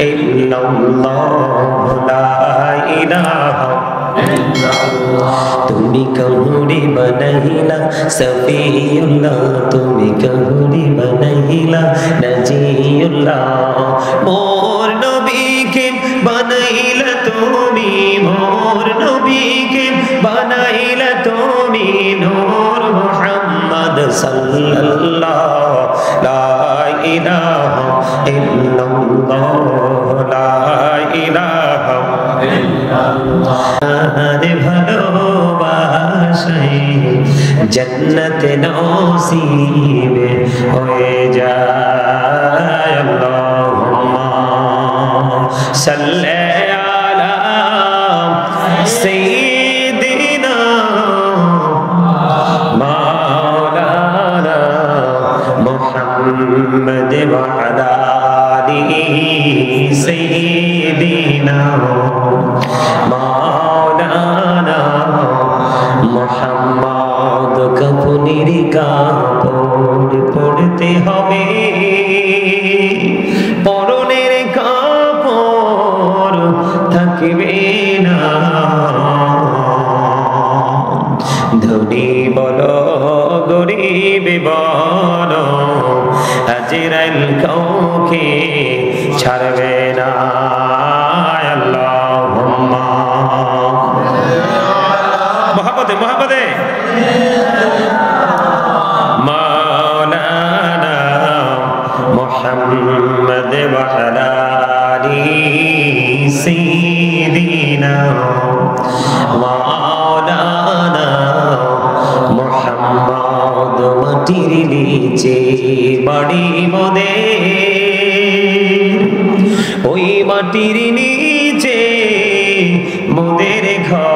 ইল্লাল্লাহ লা ইলাহা তুমি কামড়ি বানাইলা সফিউল্লাহ তুমি কামড়ি বানাইলা নাজিউল্লাহ মোর নবীকে বানাইলা তুমি মোর নবীকে বানাইলা তুমি নূর মুহাম্মদ সাল্লাল্লাহ লা ইলাহা ইল্লাল্লাহ লা ইলাহা আরে ভালোবাসাই জন্নত নসিব হয়ে যায় আল্লাহুম্মা সাল্লি আলা সাইয়্যিদিনা মাওলানা মুহাম্মদ ওয়া আলা আলিহি সাইয়্যিদিনা মাওলানা মুহাম্মদ কাফনের কাপড় পরতে হবে পরনের কাপড় থাকবে না ধনী বলো গরিব বলো আজরাইল কাউকে ছাড়বে না আল্লাহুম্মা মোহাম্মদে মোহাম্মদে মাওলানা মুহাম্মদ ওয়া আলা আলিহি সাইয়্যিদিনা মাওলানা মুহাম্মদ মাটির নিচে বাড়ি মোদের ওই মাটির নিচে মোদের ঘর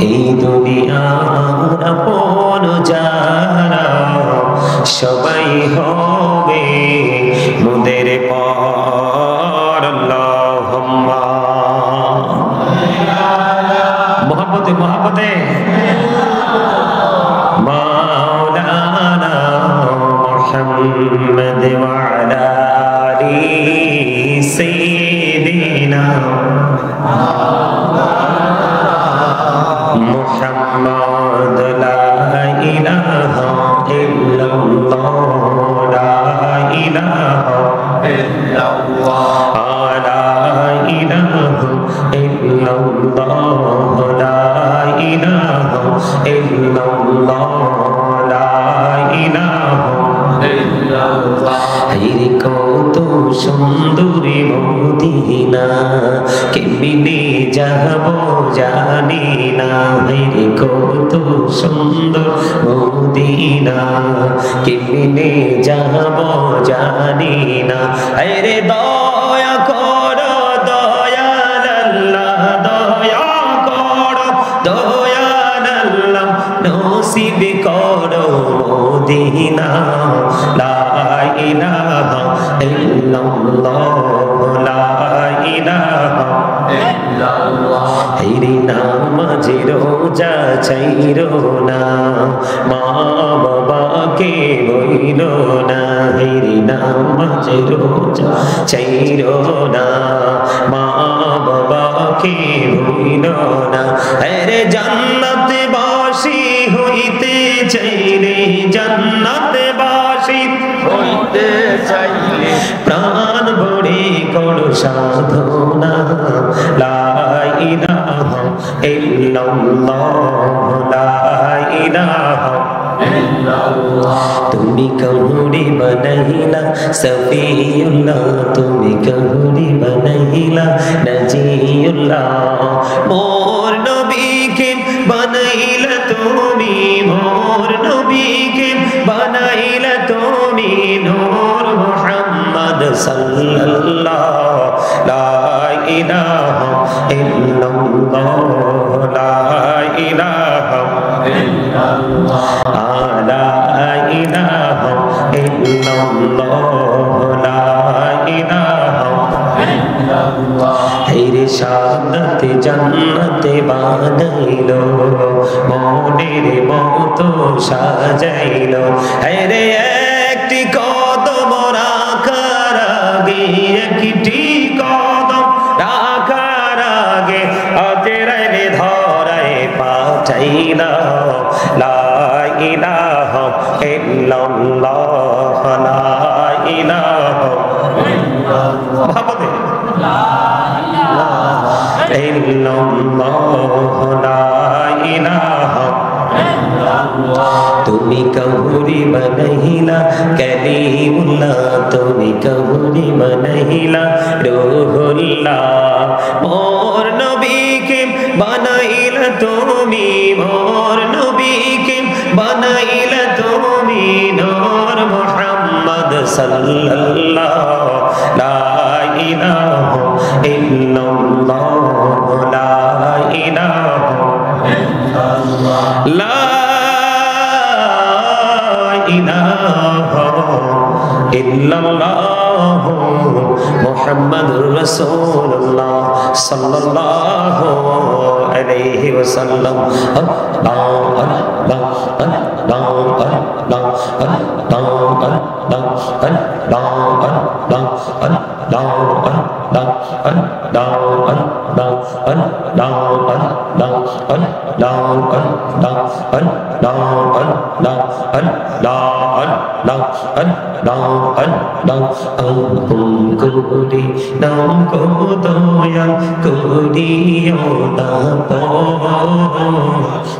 এই দুনিয়ার আপন যারা সবাই হবে মোদের পর আল্লাহুম্মা মোহাম্মদে মোহাম্মদে মাওলানা মুহাম্মদ ওয়া আলা আলিহি সাইয়্যিদিনা মুহাম্মদ লা ইলাহা ইল্লাল্লাহ লা ইলাহা ইল্লাল্লাহ লা ইলাহা ইল্লাল্লাহ লা ইলাহা ইল্লাল্লাহ লা ইলাহা ইল্লাল্লাহ হায়রে কত সুন্দরী মদিনা কেমনে যাব জানি না হায়রে কত সুন্দর মদিনা কেমনে যাব জানি না হায়রে দয়া করো দয়াল আল্লাহ দয়া করো দয়াল আল্লাহ নসিব করো মদিনা লা ইলাহা ইল্লাল্লাহ লা ইলাহা ইল্লাল্লাহ হেরি নামাজে রোজা চাইরো না মা বাবাকে বইলো না হেরি নামাজে রোজা চাইরো না মা বাবাকে বইলো না আরে জান্নাত বাসী হইতে চাইলে জান্নাত বাসী হইতে চাইলে প্রাণ ভরে করো সাধনা লা ইলাহা ইল্লাল্লাহ লা ইলাহা ইল্লাল্লাহ তুমি কামড়ি বানাইলা সফিউল্লাহ তুমি কামড়ি বানাইলা নাজিউল্লাহ মোর নবীকে বানাইলা তুমি মোর নবীকে বানাইলা তুমি নূর মুহাম্মদ সাল্লাল্লাহ লা ইলাহা ইল্লাল্লাহ লা ইলাহা ইল্লাল্লাহ লা ইলাহা ইল্লাল্লাহ লা ইলাহা ইল্লাল্লাহ হেরে শাহাদাতে জান্নাতে বানাইলো মনের মতো সাজাইলো হেরে একটি কদম রাখা একটি কদম রাখার আগে আজরাইল ধরায় পাঠাই দাও লা ইলাহা ইল্লাল্লাহ লা ইলাহা ইল্লাল্লাহ ভাবতে লা ইলাহা ইল্লাল্লাহ লা ইলাহা তুমি কহুরি বানাইলা কালিমুল্লাহ তুমি কহুরি বানাইলা রূহুল্লাহ মোর নবীকে বানাইলা তুমি মোর নবীকে বানাইলা তুমি নূর মুহাম্মদ সাল্লাল্লাহু লা ইলাহা ইল্লাল্লাহ লা ইলাহা ইল্লাল্লাহ ইল্লাল্লাহ মুহাম্মাদুর রাসূলুল্লাহ সাল্লাল্লাহু আলাইহি ওয়াসাল্লাম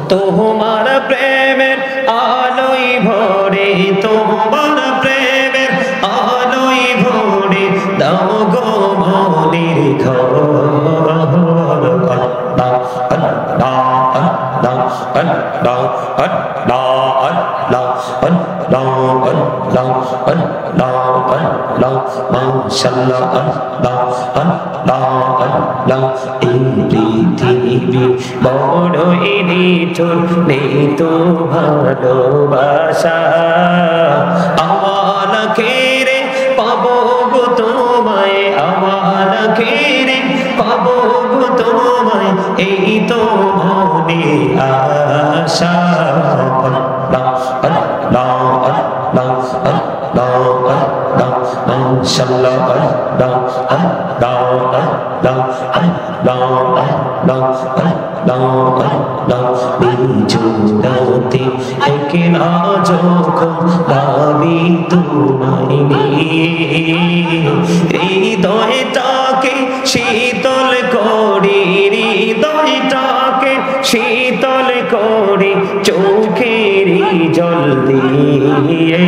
তোমার প্রেমের আলোয় ভরে তোমার প্রেমের আলোয় ভরে দাও গো মনের ঘর পৃথিবী বড়ই নিঠুর নেই তো ভালোবাসা আমার কেড়ে পাবো গো তোমায় আমার কেড়ে পাবো গো তোমায় এই তো মনে আশা জুড়াতে একলা যখন ভাবি তোমায় হৃদয়টাকে শীতল করি হৃদয়টাকে শীতল করি চোখের জল দিয়ে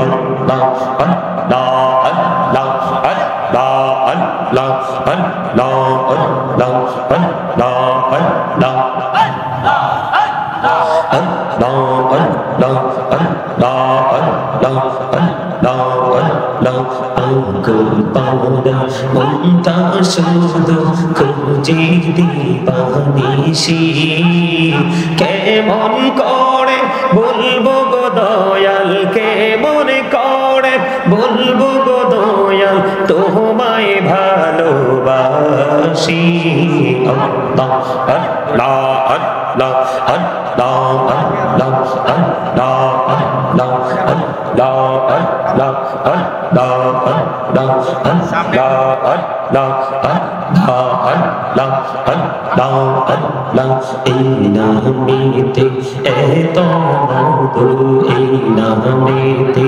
আল্লাহ আল্লাহ আল্লাহ আল্লাহ আল্লাহ আল্লাহ আল্লাহ মনটা শুধু খুঁজে দিবানিশি কেমন করে বলবো গো দয়াল কেমন করে বলবো গো দয়াল তোমায় ভালোবাসি আল্লাহ আল্লাহ আল্লাহ আল্লাহ আল্লাহ আল্লাহ আল্লাহ আল্লাহ আল্লাহ আল্লাহ আল্লাহ আল্লাহ আল্লাহ আল্লাহ আল্লাহ এই নামেতে এত মধু এই নামেতে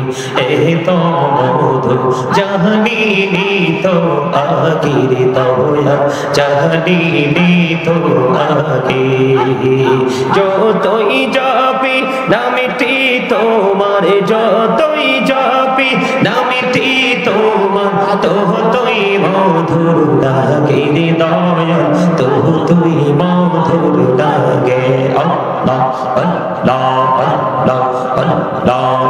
এত মধু জানিনি তো আগের দয়া জানিনি তো আগে যতই যাবি নামটি তোমার যতই যাবি নামটি তোমার ততই মধুর লাগে দয়া ততই মধুর লাগে আল্লাহ আল্লাহ আল্লাহ আল্লাহ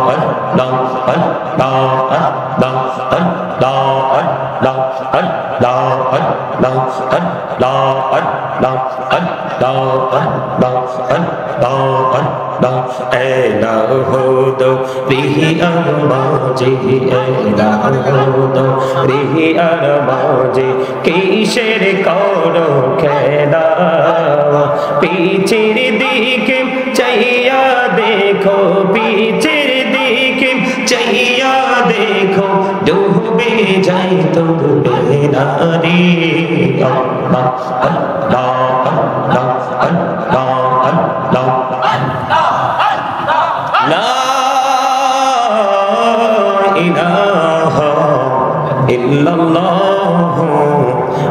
আল্লাহ আল্লাহ আল্লাহ আল্লাহ আল্লাহ আল্লাহ আল্লাহ আল্লাহ আল্লাহ আল্লাহ আল্লাহ আল্লাহ আল্লাহ এলা হতো রিহি আর মাঝে এলা হতো রিহি আর মাঝে কিসের করো খেলা পিছের দিকে চাইয়া দেখো পিছের দিকে চাইয়া দেখো ডুবে যাই তো নারী আল্লাহ আল্লাহ আল্লাহ আল্লাহ আল্লাহ লা ইলাহা ইল্লাল্লাহ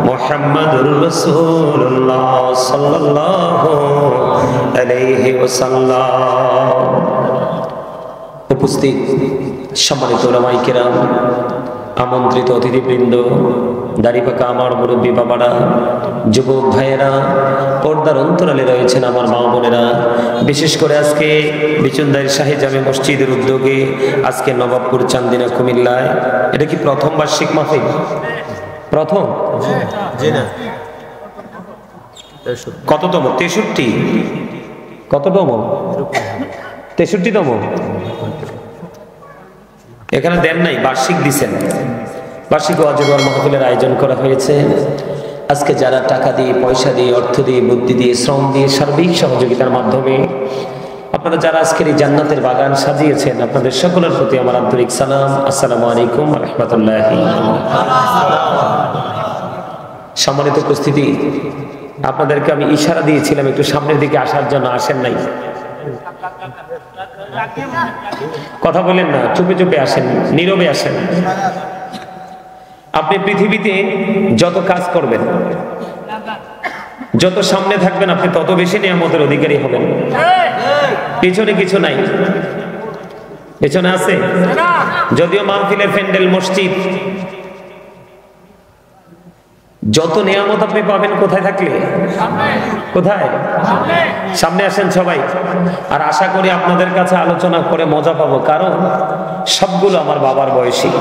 মুহাম্মাদুর রাসূলুল্লাহ সাল্লাল্লাহু আলাইহি ওয়াসাল্লাম। উপস্থিত সম্মানিত উলামায়ে কেরাম, আমন্ত্রিত অতিথিবৃন্দ, দাড়িপাকা আমার মুরব্বী বাবারা, যুবক ভাইয়েরা, পর্দার অন্তরালে রয়েছেন আমার মা বোনেরা, বিশেষ করে আজকে বিচুন্দাইর শাহী জামে মসজিদের উদ্যোগে আজকে নবাবপুর চান্দিনা কুমিল্লায়, এটা কি প্রথম বার্ষিক মাহফিল? প্রথম? কততম? 63? কততম? 63তম? এখানে দেন নাই, বার্ষিক দিছেন। বার্ষিক ওয়াজ মাহফিলের আয়োজন করা হয়েছে। আজকে যারা টাকা দিয়ে, পয়সা দিয়ে, অর্থ দিয়ে, বুদ্ধি দিয়ে, শ্রম দিয়ে, সার্বিক সহযোগিতার মাধ্যমে আপনারা যারা আজকের এই জান্নাতের বাগান সাজিয়েছেন, আপনাদের সকলের প্রতি আমার আন্তরিক সালাম। আসসালামু আলাইকুম ওয়া রাহমাতুল্লাহি। সম্মানিত উপস্থিতি, আপনাদেরকে আমি ইশারা দিয়েছিলাম একটু সামনের দিকে আসার জন্য, আসেন নাই। কথা বলেন না, চুপে চুপে আসেন, নীরবে আসেন। আপনি পৃথিবীতে যত কাজ করবেন, যত সামনে থাকবেন, আপনি তত বেশি নিয়ামতের অধিকারী হবেন। পিছনে কিছু নাই, পেছনে আছে যদিও মাহফিলের প্যান্ডেল, মসজিদ, যত নিয়ামত আপনি পাবেন কোথায় থাকলে? কোথায়? সামনে আসেন সবাই। আর আশা করি আপনাদের কাছে আলোচনা করে মজা পাবো, কারণ সবগুলো আমার বাবার বয়সী।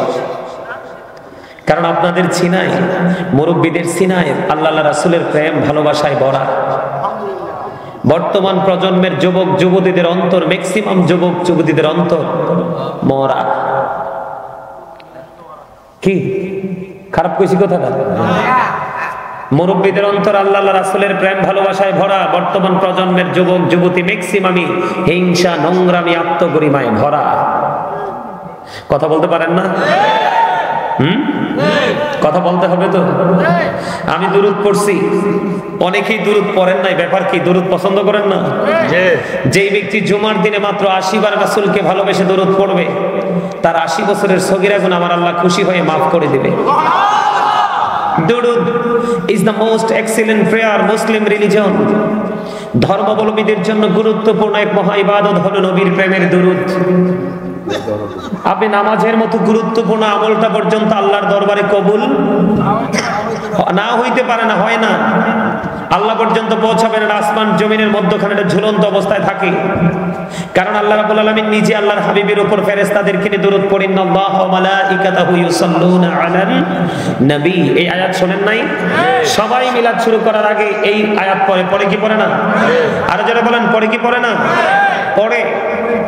কারণ আপনাদের সিনায়, মুরব্বীদের সিনায় আল্লাহ রাসূলের প্রেম ভালোবাসায় ভরা। বর্তমান প্রজন্মের যুবক যুবতীদের অন্তর, ম্যাক্সিমাম যুবক যুবতীদের অন্তর মরা। কি খারাপ কইছি কথাটা? মুরব্বীদের অন্তর আল্লাহ রাসূলের প্রেম ভালোবাসায় ভরা। বর্তমান প্রজন্মের যুবক যুবতী ম্যাক্সিমামই হিংসা, নোংরামি, আত্মগরিমায় ভরা। কথা বলতে পারেন না? কথা বলতে হবে তো। আমি দুরূদ পড়ছি, অনেকেই দুরূদ পড়েন নাই। ব্যাপার কি? দুরূদ পছন্দ করেন না? যেই ব্যক্তি জুমার দিনে মাত্র 80 বার রাসূলকে ভালোবেসে দুরূদ পড়বে, তার 80 বছরের সগীরা গুনাহ আমার আল্লাহ খুশি হয়ে মাফ করে দিবে। দুরূদ is the most excellent prayer Muslim religion. ধর্মাবলম্বীদের জন্য গুরুত্বপূর্ণ এক মহা ইবাদত হলো নবীর প্রেমের দুরূদ। আপনি নামাজের মতো গুরুত্বপূর্ণ আমলটা পর্যন্ত আল্লাহর দরবারে কবুল না হইতে পারে না, হয় না। আল্লাহ পর্যন্ত পৌঁছাবে না, আসমান জমিনের মধ্যখানে এটা ঝুলন্ত অবস্থায় থাকে। কারণ আল্লাহ রাব্বুল আলামিন নিজে আল্লাহর হাবিবের উপর ফেরেশতাদেরকে নিয়ে দরুদ পড়েন, ইন্নাল্লাহা ওয়া মালাইকাতাহু ইউসাল্লুনা আলান নবী। এই আয়াত শুনেন নাই? সবাই মিলাদ শুরু করার আগে এই আয়াত পড়ে। পড়ে কি পড়ে না? আর যারা বলেন পড়ে কি পড়ে না? পড়ে।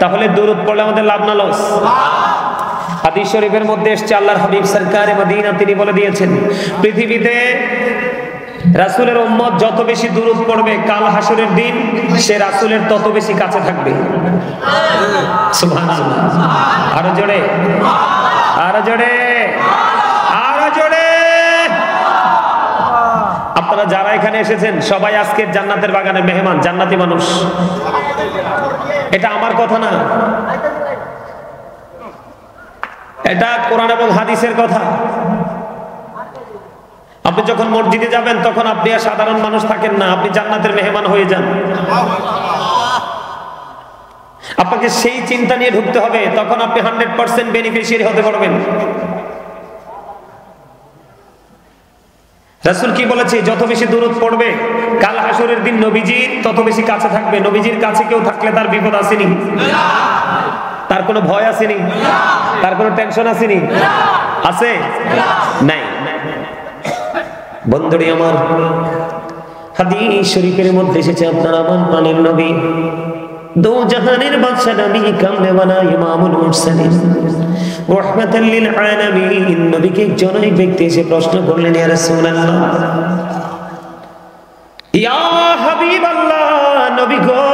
তাহলে দরুদ পড়লে আমাদের লাভ না লস? হাদিস শরীফের মধ্যে এসেছে, আল্লাহর হাবিব সরকারে মদিনা তিনি বলে দিয়েছেন, পৃথিবীতে রাসূলের উম্মত যত বেশি দুরূদ পড়বে, কাল হাসরের দিন সে রাসূলের তত বেশি কাছে থাকবে। সুবহানাল্লাহ। আরো জোরে, আরো জোরে, আরো জোরে। আপনারা যারা এখানে এসেছেন সবাই আজকের জান্নাতের বাগানের মেহমান, জান্নাতি মানুষ। এটা আমার কথা না, এটা কোরআন এবং হাদিসের কথা। আপনি যখন মসজিদে যাবেন তখন আপনি আর সাধারণ মানুষ থাকেন না, আপনি জান্নাতের মেহমান হয়ে যান। আপনাকে সেই চিন্তা নিয়ে ঢুকতে হবে, তখন আপনি 100% বেনিফিশিয়ারি হতে পারবেন। রাসূল কি বলেছে? যত বেশি দুরূদ পড়বে, কাল হাসরের দিন নবীজির তত বেশি কাছে থাকবে। নবীজির কাছে কেউ থাকলে তার বিপদ আসেনি, তার কোনো ভয় আসেনি, তার কোনো টেনশন আসেনি, আছে নাই? বন্ধুরি আমার, হাদিস শরীফের মধ্যে এসেছে, আপনার আমার প্রাণের নবী, দো জাহানের বাদশা নবী, কামলে ওয়ালা ইমামুল মুরসালিন, রাহমাতাল লিল আলামিন। নবীকে একজন ব্যক্তি এসে প্রশ্ন করলেন, ইয়া রাসূলুল্লাহ, ইয়া হাবিবাল্লাহ, নবী গো,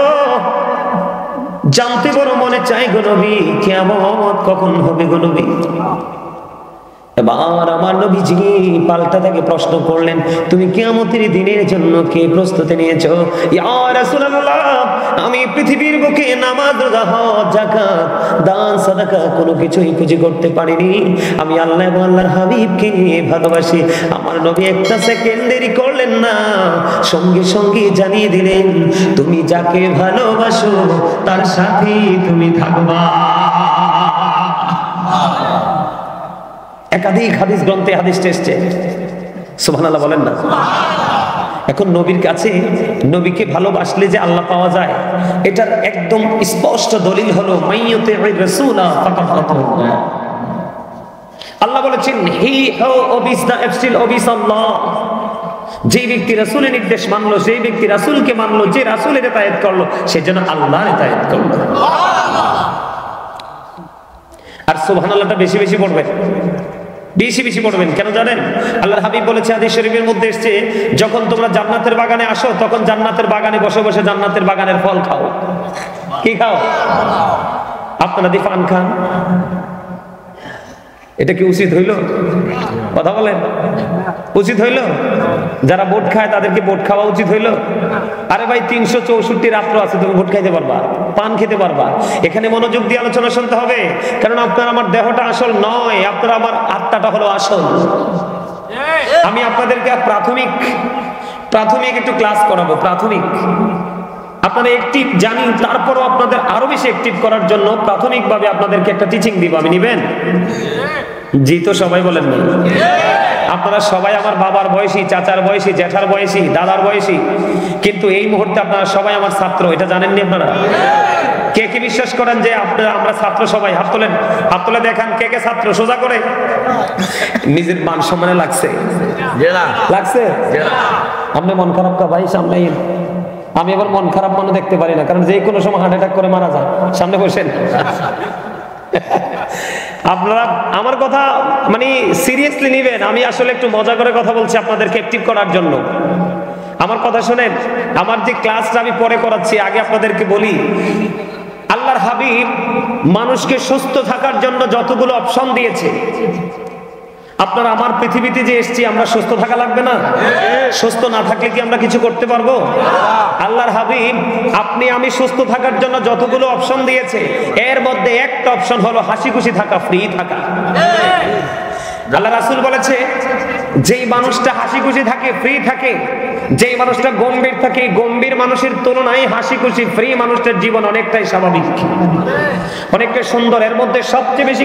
জানতে বড় মনে চাই গো নবী, কিয়ামত কখন হবে গো নবী? এবার আমার নবীজি পাল্টা তাকে প্রশ্ন করলেন, তুমি কিয়ামতের দিনের জন্য কে প্রস্তুতি নিয়েছো? ইয়া রাসূলুল্লাহ, আমি পৃথিবীর বুকে নামাজ, রোজা, হজ, যাকাত, দান, সাদাকা কোনো কিছুই পুঁজি করতে পারিনি। আমি আল্লাহ এবং আল্লাহর হাবিবকে ভালোবাসি। আমার নবী একটা সেকেন্ড দেরি করলেন না, সঙ্গে সঙ্গে জানিয়ে দিলেন, তুমি যাকে ভালোবাসো তার সাথে তুমি থাকবা। একাধিক হাদিস গ্রন্থে হাদিসটা এসেছে, সুবহানাল্লাহ বলেন না। এখন নবীর কাছে নবীকে ভালোবাসলে যে আল্লাহ পাওয়া যায়, এটার একদম স্পষ্ট দলিল হলো মাইয়ুতির রাসূলা ফাকাদ আতাল্লাহ। আল্লাহ বলেছেন, হি হু ওবিস দা এফসিল ওবিস আল্লাহ। যে ব্যক্তি রাসূলের নির্দেশ মানলো, যে ব্যক্তি রাসূলকে মানলো, যে রাসূলের ইতায়াত করলো, সে যেন আল্লাহর ইতায়াত করলো। আর সুবহানাল্লাহটা বেশি বেশি পড়বেন, বেশি বেশি পড়বেন। কেন জানেন? আল্লাহর হাবিব বলেছে হাদিস শরীফের মধ্যে এসেছে, যখন তোমরা জান্নাতের বাগানে আসো, তখন জান্নাতের বাগানে বসে বসে জান্নাতের বাগানের ফল খাও। কি খাও? আপনারা দি পান খান। এটা কি উচিত হইল? কথা বলেন, উচিত হইল? যারা বোট খায় তাদেরকে বোট খাওয়া উচিত হইল? আরে ভাই, 364 রাত্র আছে, তুমি বোট খাইতে পারবা, পান খেতে পারবা। এখানে মনোযোগ দিয়ে আলোচনা শুনতে হবে, কারণ আপনার আমার দেহটা আসল নয়, আপনার আমার আত্মাটা হলো আসল। আমি আপনাদেরকে প্রাথমিক একটু ক্লাস করাবো। প্রাথমিক আপনারা অ্যাক্টিভ জানি, তারপরও আপনাদের আরো বেশি অ্যাক্টিভ করার জন্য প্রাথমিকভাবে আপনাদেরকে একটা টিচিং দিব। আমি নিবেন? জি তো সবাই বলেন না? আপনারা সবাই আমার বাবার বয়সী, চাচার বয়সী, জ্যাঠার বয়সী, দাদার বয়সী, কিন্তু এই মুহূর্তে আপনারা সবাই আমার ছাত্র, এটা জানেননি আপনারা? কে কে বিশ্বাস করেন যে আপনারা আমরা ছাত্র? সবাই হাত তোলেন, হাত তুলে দেখান কে কে ছাত্র, সোজা করে। নিজের মান সম্মানে লাগছে? লাগছে? আপনি মন খারাপ কা ভাই? সামনে আমি আবার মন খারাপ মনে দেখতে পারি না, কারণ যে কোনো সময় হার্ট অ্যাটাক করে মারা যায়। সামনে বসেন। আপনারা আমার কথা মানে সিরিয়াসলি নেবেন। আমি আসলে একটু মজা করে কথা বলছি আপনাদেরকে অ্যাক্টিভ করার জন্য। আমার কথা শুনেন। আমার যে ক্লাসটা আমি পরে করাচ্ছি, আগে আপনাদেরকে বলি, আল্লাহর হাবিব মানুষকে সুস্থ থাকার জন্য যতগুলো অপশন দিয়েছে, আপনারা আমার পৃথিবীতে যে এসেছি, আমরা সুস্থ থাকা লাগবে না? সুস্থ না থাকলে কি আমরা কিছু করতে পারবো? আল্লাহর হাবিব আপনি আমি সুস্থ থাকার জন্য যতগুলো অপশন দিয়েছে, এর মধ্যে একটা অপশন হলো হাসি খুশি থাকা, ফ্রি থাকা। আল্লাহ রাসূল বলেছে, যেই মানুষটা হাসি খুশি থাকে, ফ্রি থাকে, যেই মানুষটা গম্ভীর থাকে, গম্ভীর মানুষের তুলনায় হাসি খুশি ফ্রি মানুষটার জীবন অনেকটাই স্বাভাবিক, অনেকটাই সুন্দর। এর মধ্যে সবচেয়ে বেশি